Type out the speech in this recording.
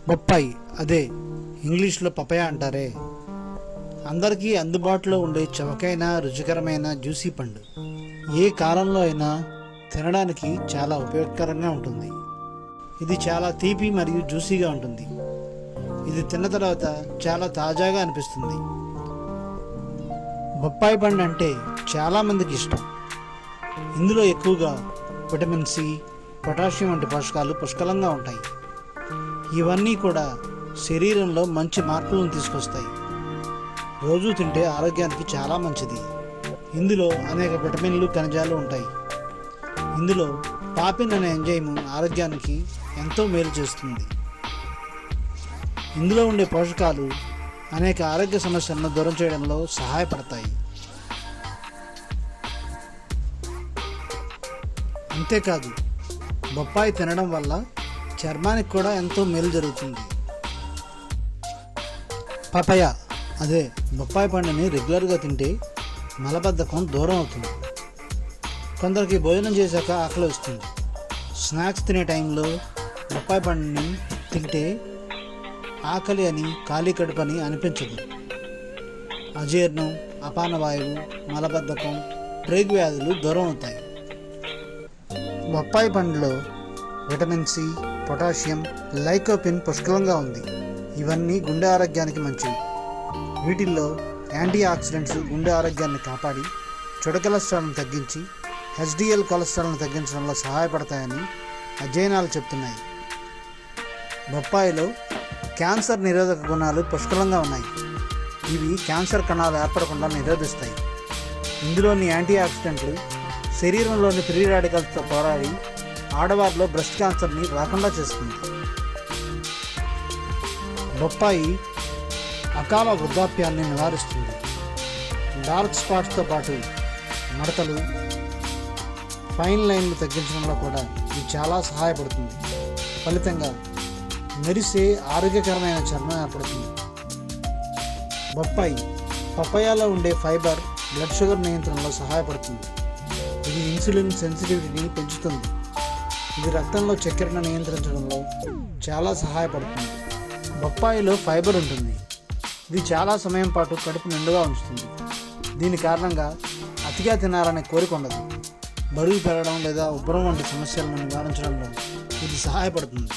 బొప్పాయి, అదే ఇంగ్లీష్లో పపాయ అంటారే, అందరికీ అందుబాటులో ఉండే చవకైన రుచికరమైన జ్యూసీ పండు. ఏ కాలంలో అయినా తినడానికి చాలా ఉపయోగకరంగా ఉంటుంది. ఇది చాలా తీపి మరియు జ్యూసీగా ఉంటుంది. ఇది తిన్న తర్వాత చాలా తాజాగా అనిపిస్తుంది. బొప్పాయి పండు అంటే చాలామందికి ఇష్టం. ఇందులో ఎక్కువగా విటమిన్ సి, పొటాషియం వంటి పోషకాలు పుష్కలంగా ఉంటాయి. ఇవన్నీ కూడా శరీరంలో మంచి మార్పులను తీసుకొస్తాయి. రోజు తింటే ఆరోగ్యానికి చాలా మంచిది. ఇందులో అనేక విటమిన్లు, ఖనిజాలు ఉంటాయి. ఇందులో పాపిన్ అనే ఎంజైమ్ ఆరోగ్యానికి ఎంతో మేలు చేస్తుంది. ఇందులో ఉండే పోషకాలు అనేక ఆరోగ్య సమస్యలను దూరం చేయడంలో సహాయపడతాయి. అంతేకాదు, బొప్పాయి తినడం వల్ల చర్మానికి కూడా ఎంతో మేలు జరుగుతుంది. పపాయ, అదే బొప్పాయి పండుని రెగ్యులర్గా తింటే మలబద్ధకం దూరం అవుతుంది. కొందరికి భోజనం చేశాక ఆకలి వస్తుంది. స్నాక్స్ తినే టైంలో బొప్పాయి పండుని తింటే ఆకలి అని, ఖాళీ కడుపు అని అనిపించదు. అజీర్ణం, అపానవాయువు, మలబద్ధకం, ప్రేగు వ్యాధులు దూరం అవుతాయి. బొప్పాయి పండులో విటమిన్ సి, పొటాషియం, లైకోపిన్ పుష్కలంగా ఉంది. ఇవన్నీ గుండె ఆరోగ్యానికి మంచివి. వీటిల్లో యాంటీ ఆక్సిడెంట్స్ గుండె ఆరోగ్యాన్ని కాపాడి చెడు కొలెస్ట్రాల్ను తగ్గించి హెచ్డిఎల్ కొలెస్ట్రాల్ను తగ్గించడంలో సహాయపడతాయని అధ్యయనాలు చెప్తున్నాయి. బొప్పాయిలో క్యాన్సర్ నిరోధక గుణాలు పుష్కలంగా ఉన్నాయి. ఇవి క్యాన్సర్ కణాలు ఏర్పడకుండా నిరోధిస్తాయి. ఇందులోని యాంటీ ఆక్సిడెంట్లు శరీరంలోని ఫ్రీ రాడికల్స్తో పోరాడి ఆడవారిలో బ్రెస్ట్ క్యాన్సర్ని రాకుండా చేస్తుంది. బొప్పాయి అకాల వృద్ధాప్యాన్ని నివారిస్తుంది. డార్క్ స్పాట్స్తో పాటు మడతలు, ఫైన్ లైన్లు తగ్గించడంలో కూడా ఇది చాలా సహాయపడుతుంది. ఫలితంగా మెరిసే ఆరోగ్యకరమైన చర్మం ఏర్పడుతుంది. బొప్పాయి పపాయాలో ఉండే ఫైబర్ బ్లడ్ షుగర్ నియంత్రణలో సహాయపడుతుంది. ఇది ఇన్సులిన్ సెన్సిటివిటీని పెంచుతుంది. ఇది రక్తంలో చక్కెరను నియంత్రించడంలో చాలా సహాయపడుతుంది. బొప్పాయిలో ఫైబర్ ఉంటుంది. ఇది చాలా సమయం పాటు కడుపు నిండుగా ఉంచుతుంది. దీని కారణంగా అతిగా తినాలనే కోరిక ఉండదు. బరువు పెరగడం లేదా ఉబ్బరం వంటి సమస్యలను నివారించడంలో ఇది సహాయపడుతుంది.